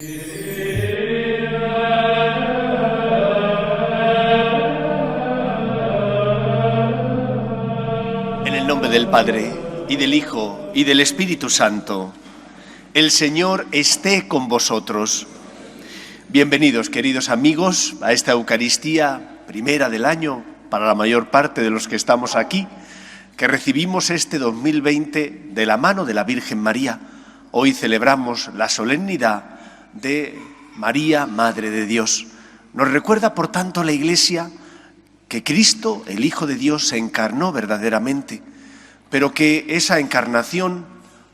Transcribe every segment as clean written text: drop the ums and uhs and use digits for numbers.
En el nombre del Padre, y del Hijo, y del Espíritu Santo, el Señor esté con vosotros. Bienvenidos, queridos amigos, a esta Eucaristía primera del año, para la mayor parte de los que estamos aquí, que recibimos este 2020 de la mano de la Virgen María. Hoy celebramos la solemnidad de María, Madre de Dios. Nos recuerda, por tanto, la Iglesia que Cristo, el Hijo de Dios, se encarnó verdaderamente, pero que esa encarnación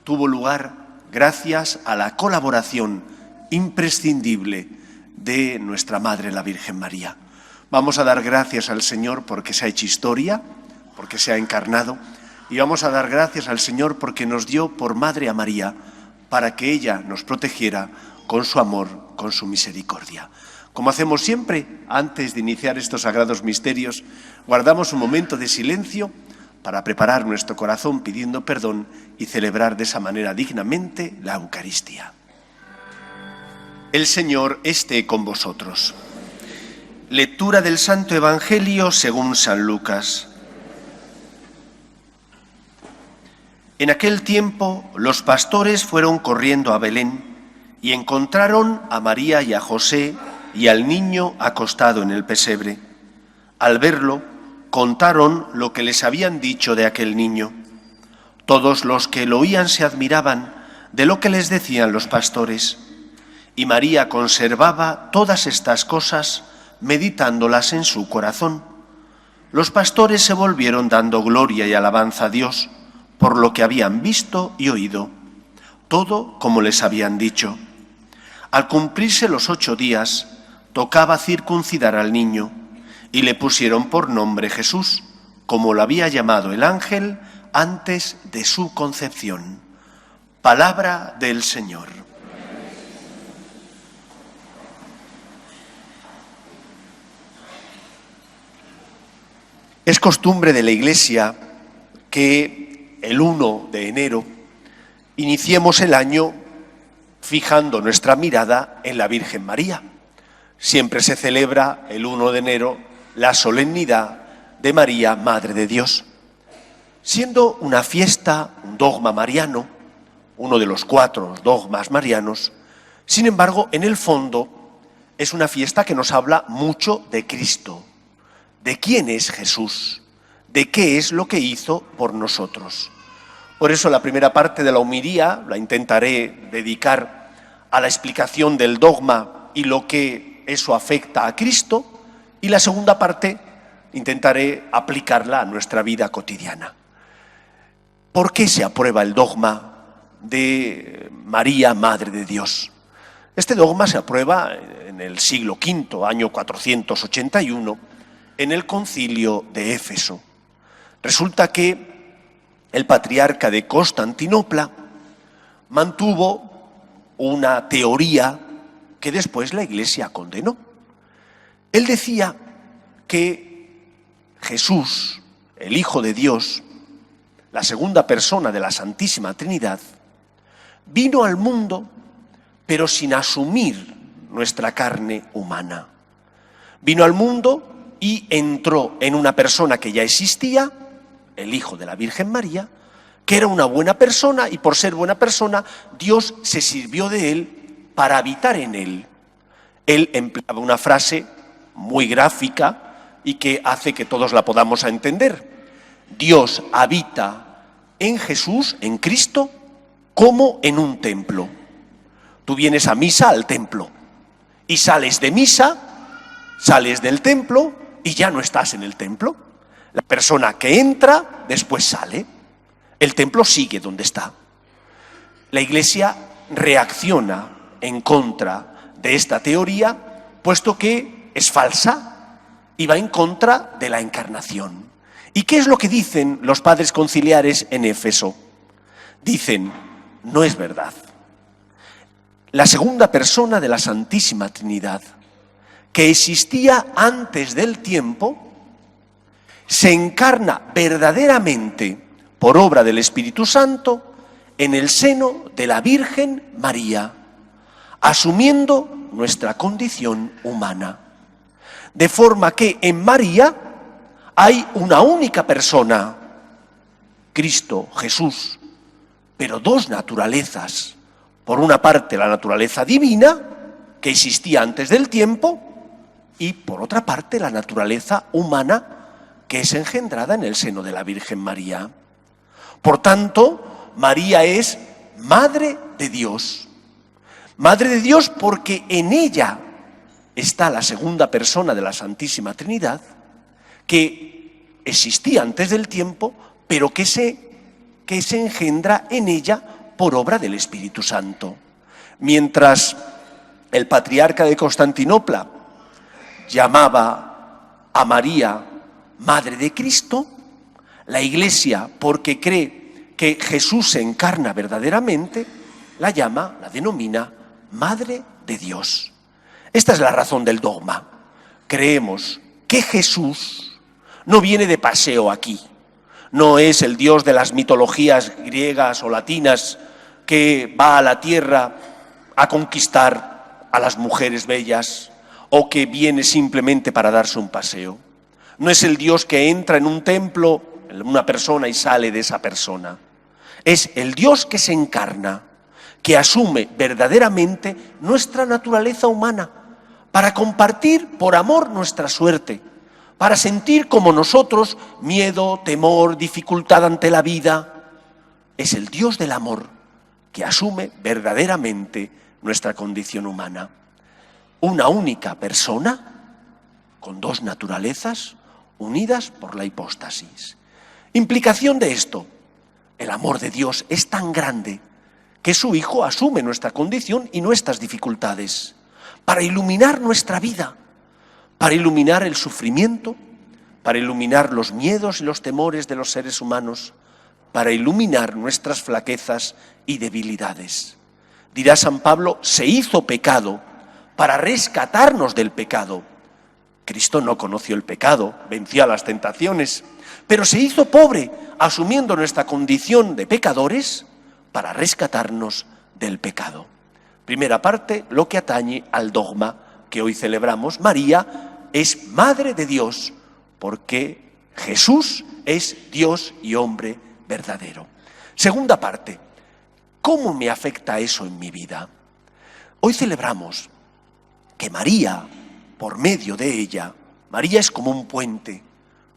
tuvo lugar gracias a la colaboración imprescindible de nuestra Madre, la Virgen María. Vamos a dar gracias al Señor porque se ha hecho historia, porque se ha encarnado, y vamos a dar gracias al Señor porque nos dio por Madre a María, para que ella nos protegiera con su amor, con su misericordia. Como hacemos siempre, antes de iniciar estos sagrados misterios, guardamos un momento de silencio para preparar nuestro corazón pidiendo perdón y celebrar de esa manera dignamente la Eucaristía. El Señor esté con vosotros. Lectura del Santo Evangelio según San Lucas. En aquel tiempo los pastores fueron corriendo a Belén y encontraron a María y a José y al niño acostado en el pesebre. Al verlo, contaron lo que les habían dicho de aquel niño. Todos los que lo oían se admiraban de lo que les decían los pastores. Y María conservaba todas estas cosas, meditándolas en su corazón. Los pastores se volvieron dando gloria y alabanza a Dios por lo que habían visto y oído, todo como les habían dicho. Al cumplirse los 8 días, tocaba circuncidar al niño, y le pusieron por nombre Jesús, como lo había llamado el ángel antes de su concepción. Palabra del Señor. Es costumbre de la Iglesia que el 1 de enero iniciemos el año fijando nuestra mirada en la Virgen María. Siempre se celebra el 1 de enero la solemnidad de María, Madre de Dios. Siendo una fiesta, un dogma mariano, uno de los 4 dogmas marianos, sin embargo, en el fondo es una fiesta que nos habla mucho de Cristo, de quién es Jesús, de qué es lo que hizo por nosotros. Por eso la primera parte de la homilía la intentaré dedicar a la explicación del dogma y lo que eso afecta a Cristo, y la segunda parte intentaré aplicarla a nuestra vida cotidiana. ¿Por qué se aprueba el dogma de María, Madre de Dios? Este dogma se aprueba en el siglo V, año 481, en el concilio de Éfeso. Resulta que el patriarca de Constantinopla mantuvo una teoría que después la Iglesia condenó. Él decía que Jesús, el Hijo de Dios, la segunda persona de la Santísima Trinidad, vino al mundo, pero sin asumir nuestra carne humana. Vino al mundo y entró en una persona que ya existía, el Hijo de la Virgen María, que era una buena persona, y por ser buena persona, Dios se sirvió de él para habitar en él. Él empleaba una frase muy gráfica y que hace que todos la podamos entender. Dios habita en Jesús, en Cristo, como en un templo. Tú vienes a misa al templo y sales de misa, sales del templo y ya no estás en el templo. La persona que entra, después sale. El templo sigue donde está. La Iglesia reacciona en contra de esta teoría, puesto que es falsa y va en contra de la encarnación. ¿Y qué es lo que dicen los padres conciliares en Éfeso? Dicen, no es verdad. La segunda persona de la Santísima Trinidad, que existía antes del tiempo, se encarna verdaderamente por obra del Espíritu Santo en el seno de la Virgen María. asumiendo nuestra condición humana. De forma que en María hay una única persona, Cristo, Jesús, pero dos naturalezas. Por una parte, la naturaleza divina, que existía antes del tiempo, y por otra parte, la naturaleza humana, que es engendrada en el seno de la Virgen María. Por tanto, María es Madre de Dios. Madre de Dios porque en ella está la segunda persona de la Santísima Trinidad, que existía antes del tiempo, pero que se engendra en ella por obra del Espíritu Santo. Mientras el patriarca de Constantinopla llamaba a María Madre de Cristo, la Iglesia, porque cree que Jesús se encarna verdaderamente, la denomina Madre de Dios. Esta es la razón del dogma. Creemos que Jesús no viene de paseo aquí. No es el Dios de las mitologías griegas o latinas que va a la tierra a conquistar a las mujeres bellas o que viene simplemente para darse un paseo. No es el Dios que entra en un templo, en una persona y sale de esa persona. Es el Dios que se encarna, que asume verdaderamente nuestra naturaleza humana para compartir por amor nuestra suerte, para sentir como nosotros miedo, temor, dificultad ante la vida. Es el Dios del amor que asume verdaderamente nuestra condición humana. Una única persona con dos naturalezas unidas por la hipóstasis. Implicación de esto: el amor de Dios es tan grande que su Hijo asume nuestra condición y nuestras dificultades para iluminar nuestra vida, para iluminar el sufrimiento, para iluminar los miedos y los temores de los seres humanos, para iluminar nuestras flaquezas y debilidades. Dirá San Pablo, se hizo pecado para rescatarnos del pecado. Cristo no conoció el pecado, venció a las tentaciones, pero se hizo pobre, asumiendo nuestra condición de pecadores para rescatarnos del pecado. Primera parte, lo que atañe al dogma que hoy celebramos. María es Madre de Dios porque Jesús es Dios y hombre verdadero. Segunda parte, ¿cómo me afecta eso en mi vida? Hoy celebramos que María, por medio de ella, María es como un puente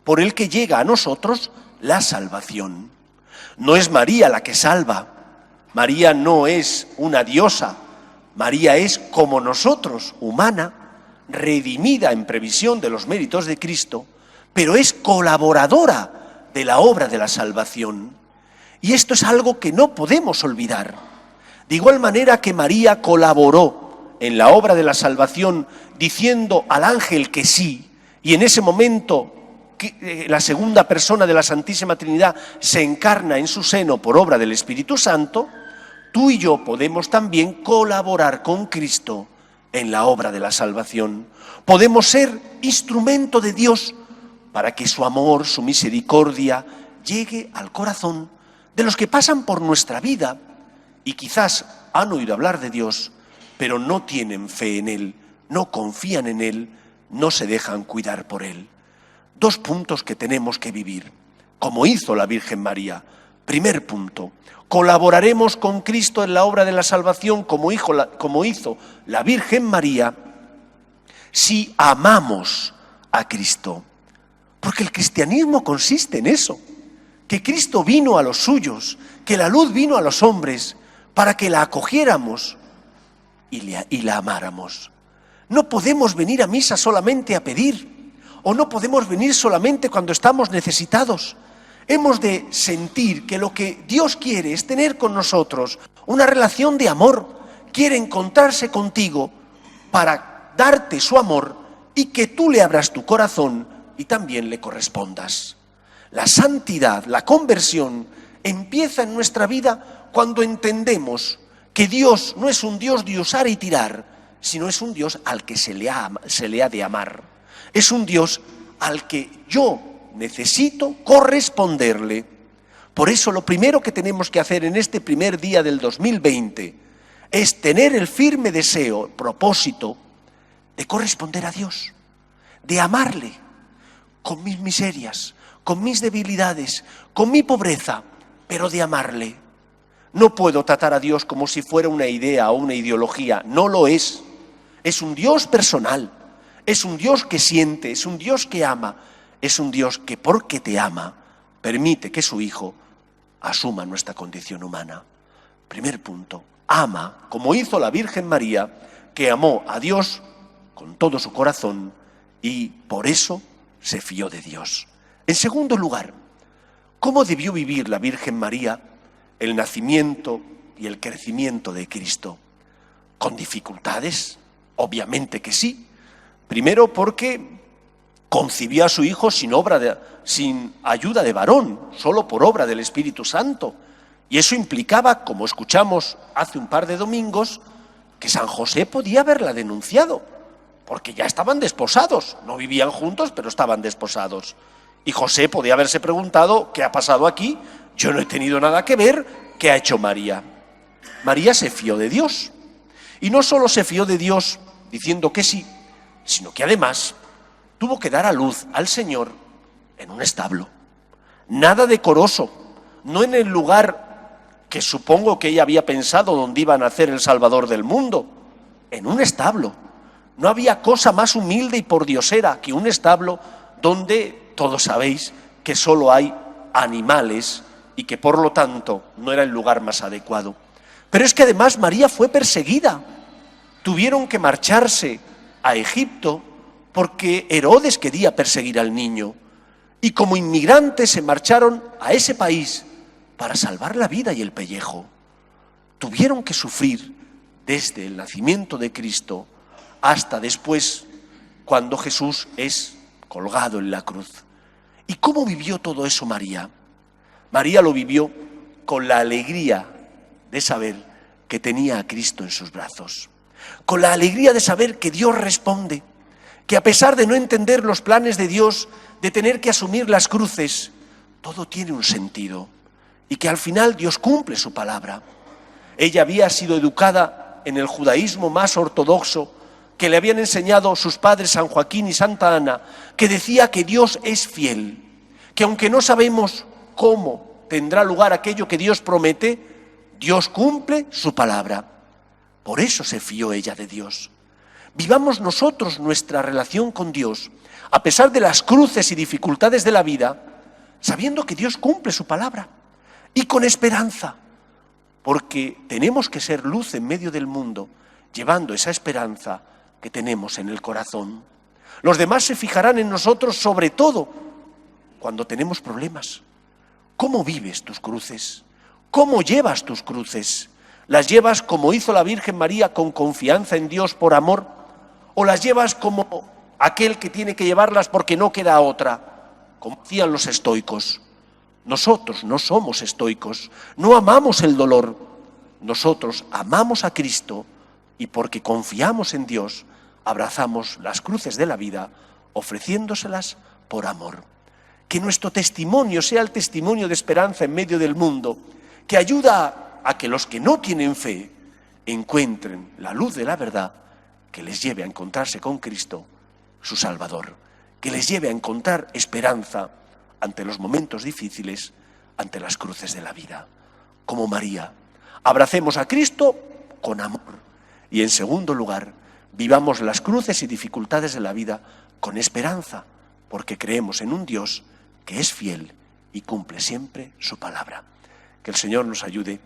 por el que llega a nosotros la salvación. No es María la que salva, María no es una diosa, María es como nosotros, humana, redimida en previsión de los méritos de Cristo, pero es colaboradora de la obra de la salvación. Y esto es algo que no podemos olvidar. De igual manera que María colaboró en la obra de la salvación diciendo al ángel que sí, y en ese momento la segunda persona de la Santísima Trinidad se encarna en su seno por obra del Espíritu Santo, tú y yo podemos también colaborar con Cristo en la obra de la salvación. Podemos ser instrumento de Dios para que su amor, su misericordia llegue al corazón de los que pasan por nuestra vida y quizás han oído hablar de Dios, pero no tienen fe en Él, no confían en Él, no se dejan cuidar por Él. Dos puntos que tenemos que vivir, como hizo la Virgen María. Primer punto, colaboraremos con Cristo en la obra de la salvación como hizo la Virgen María si amamos a Cristo. Porque el cristianismo consiste en eso, que Cristo vino a los suyos, que la luz vino a los hombres para que la acogiéramos y la amáramos. No podemos venir a misa solamente a pedir, o no podemos venir solamente cuando estamos necesitados. Hemos de sentir que lo que Dios quiere es tener con nosotros una relación de amor. Quiere encontrarse contigo para darte su amor y que tú le abras tu corazón y también le correspondas. La santidad, la conversión, empieza en nuestra vida cuando entendemos que Dios no es un Dios de usar y tirar, sino es un Dios al que se le ha de amar. Es un Dios al que yo necesito corresponderle. Por eso lo primero que tenemos que hacer en este primer día del 2020 Es tener el firme deseo, el propósito de corresponder a Dios, de amarle con mis miserias, con mis debilidades, con mi pobreza, pero de amarle. No puedo tratar a Dios como si fuera una idea o una ideología, no lo es. Es un Dios personal, es un Dios que siente, es un Dios que ama, es un Dios que porque te ama, permite que su Hijo asuma nuestra condición humana. Primer punto, ama, como hizo la Virgen María, que amó a Dios con todo su corazón y por eso se fió de Dios. En segundo lugar, ¿cómo debió vivir la Virgen María el nacimiento y el crecimiento de Cristo? ¿Con dificultades? Obviamente que sí. Primero porque concibió a su Hijo sin ayuda de varón, solo por obra del Espíritu Santo. Y eso implicaba, como escuchamos hace un par de domingos, que San José podía haberla denunciado, porque ya estaban desposados. No vivían juntos, pero estaban desposados. Y José podía haberse preguntado, ¿qué ha pasado aquí? Yo no he tenido nada que ver, ¿qué ha hecho María? María se fió de Dios. Y no solo se fió de Dios diciendo que sí, sino que además tuvo que dar a luz al Señor en un establo. Nada decoroso, no en el lugar que supongo que ella había pensado donde iba a nacer el Salvador del mundo, en un establo. No había cosa más humilde y pordiosera que un establo donde todos sabéis que solo hay animales y que por lo tanto no era el lugar más adecuado. Pero es que además María fue perseguida. Tuvieron que marcharse a Egipto porque Herodes quería perseguir al niño. Y como inmigrantes se marcharon a ese país para salvar la vida y el pellejo. Tuvieron que sufrir desde el nacimiento de Cristo hasta después, cuando Jesús es colgado en la cruz. ¿Y cómo vivió todo eso María? María lo vivió con la alegría de saber que tenía a Cristo en sus brazos, con la alegría de saber que Dios responde, que a pesar de no entender los planes de Dios, de tener que asumir las cruces, todo tiene un sentido y que al final Dios cumple su palabra. Ella había sido educada en el judaísmo más ortodoxo que le habían enseñado sus padres San Joaquín y Santa Ana, que decía que Dios es fiel, que aunque no sabemos cómo tendrá lugar aquello que Dios promete, Dios cumple su palabra. Por eso se fió ella de Dios. Vivamos nosotros nuestra relación con Dios, a pesar de las cruces y dificultades de la vida, sabiendo que Dios cumple su palabra y con esperanza, porque tenemos que ser luz en medio del mundo, llevando esa esperanza que tenemos en el corazón. Los demás se fijarán en nosotros sobre todo cuando tenemos problemas. ¿Cómo vives tus cruces? ¿Cómo llevas tus cruces? ¿Las llevas como hizo la Virgen María con confianza en Dios por amor? ¿O las llevas como aquel que tiene que llevarlas porque no queda otra? Como decían los estoicos. Nosotros no somos estoicos, no amamos el dolor. Nosotros amamos a Cristo y porque confiamos en Dios, abrazamos las cruces de la vida, ofreciéndoselas por amor. Que nuestro testimonio sea el testimonio de esperanza en medio del mundo, que ayuda a que los que no tienen fe encuentren la luz de la verdad, que les lleve a encontrarse con Cristo, su Salvador, que les lleve a encontrar esperanza ante los momentos difíciles, ante las cruces de la vida. Como María, abracemos a Cristo con amor. Y en segundo lugar, vivamos las cruces y dificultades de la vida con esperanza, porque creemos en un Dios que es fiel y cumple siempre su palabra. Que el Señor nos ayude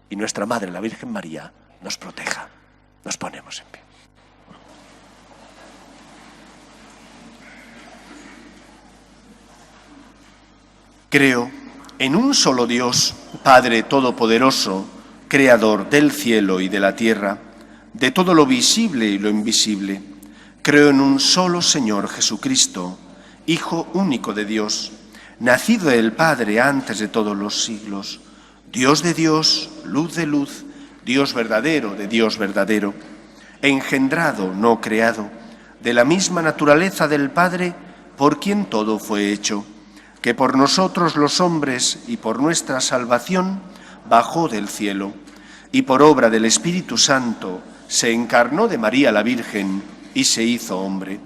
y nuestra Madre, la Virgen María, nos proteja. Nos ponemos en pie. Creo en un solo Dios, Padre Todopoderoso, Creador del cielo y de la tierra, de todo lo visible y lo invisible. Creo en un solo Señor Jesucristo, Hijo único de Dios, nacido del Padre antes de todos los siglos, Dios de Dios, luz de luz, Dios verdadero de Dios verdadero, engendrado, no creado, de la misma naturaleza del Padre, por quien todo fue hecho, que por nosotros los hombres y por nuestra salvación bajó del cielo, y por obra del Espíritu Santo se encarnó de María la Virgen y se hizo hombre,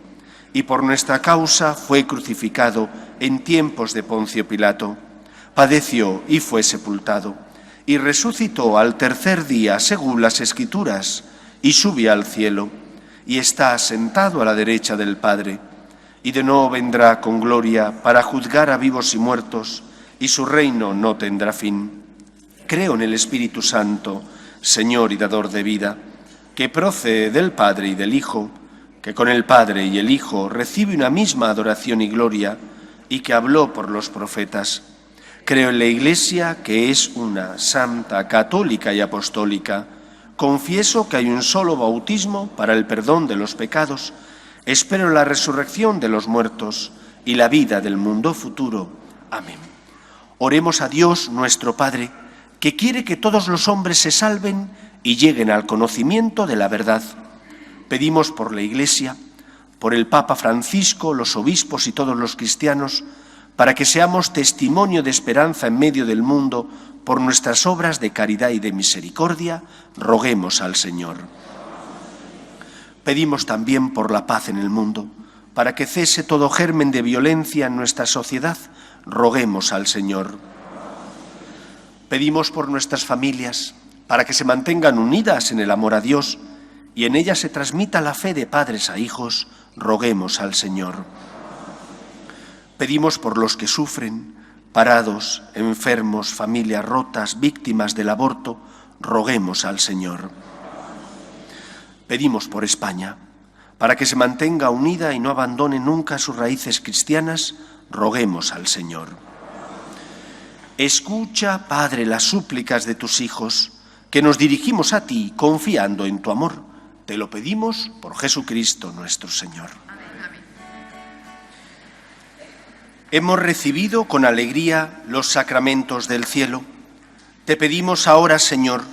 y por nuestra causa fue crucificado en tiempos de Poncio Pilato, padeció y fue sepultado, y resucitó al tercer día según las Escrituras, y subió al cielo, y está sentado a la derecha del Padre, y de nuevo vendrá con gloria para juzgar a vivos y muertos, y su reino no tendrá fin. Creo en el Espíritu Santo, Señor y dador de vida, que procede del Padre y del Hijo, que con el Padre y el Hijo recibe una misma adoración y gloria, y que habló por los profetas. Creo en la Iglesia, que es una, santa, católica y apostólica. Confieso que hay un solo bautismo para el perdón de los pecados. Espero la resurrección de los muertos y la vida del mundo futuro. Amén. Oremos a Dios nuestro Padre, que quiere que todos los hombres se salven y lleguen al conocimiento de la verdad. Pedimos por la Iglesia, por el Papa Francisco, los obispos y todos los cristianos, para que seamos testimonio de esperanza en medio del mundo por nuestras obras de caridad y de misericordia. Roguemos al Señor. Pedimos también por la paz en el mundo, para que cese todo germen de violencia en nuestra sociedad. Roguemos al Señor. Pedimos por nuestras familias, para que se mantengan unidas en el amor a Dios y en ellas se transmita la fe de padres a hijos. Roguemos al Señor. Pedimos por los que sufren, parados, enfermos, familias rotas, víctimas del aborto. Roguemos al Señor. Pedimos por España, para que se mantenga unida y no abandone nunca sus raíces cristianas. Roguemos al Señor. Escucha, Padre, las súplicas de tus hijos, que nos dirigimos a ti confiando en tu amor. Te lo pedimos por Jesucristo nuestro Señor. Amén. Hemos recibido con alegría los sacramentos del cielo. Te pedimos ahora, Señor,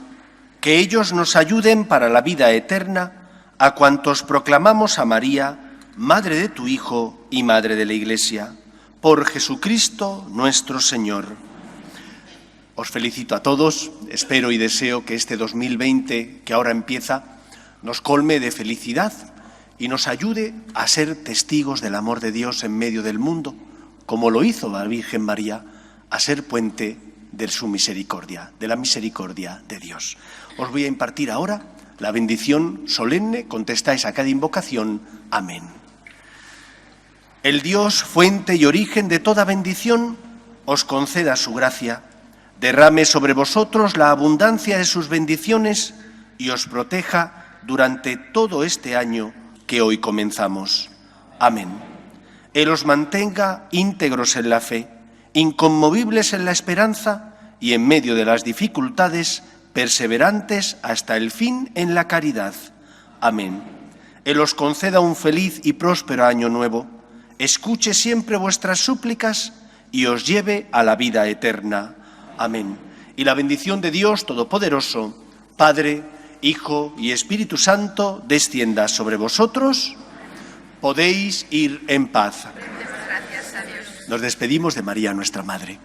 que ellos nos ayuden para la vida eterna a cuantos proclamamos a María, Madre de tu Hijo y Madre de la Iglesia, por Jesucristo nuestro Señor. Os felicito a todos, espero y deseo que este 2020 que ahora empieza nos colme de felicidad y nos ayude a ser testigos del amor de Dios en medio del mundo, como lo hizo la Virgen María, a ser puente de su misericordia, de la misericordia de Dios. Os voy a impartir ahora la bendición solemne, contestáis a cada invocación. Amén. El Dios, fuente y origen de toda bendición, os conceda su gracia, derrame sobre vosotros la abundancia de sus bendiciones y os proteja durante todo este año que hoy comenzamos. Amén. Él os mantenga íntegros en la fe, inconmovibles en la esperanza y en medio de las dificultades, perseverantes hasta el fin en la caridad. Amén. Él os conceda un feliz y próspero año nuevo, escuche siempre vuestras súplicas y os lleve a la vida eterna. Amén. Y la bendición de Dios Todopoderoso, Padre, Hijo y Espíritu Santo, descienda sobre vosotros. Podéis ir en paz. Nos despedimos de María, nuestra Madre.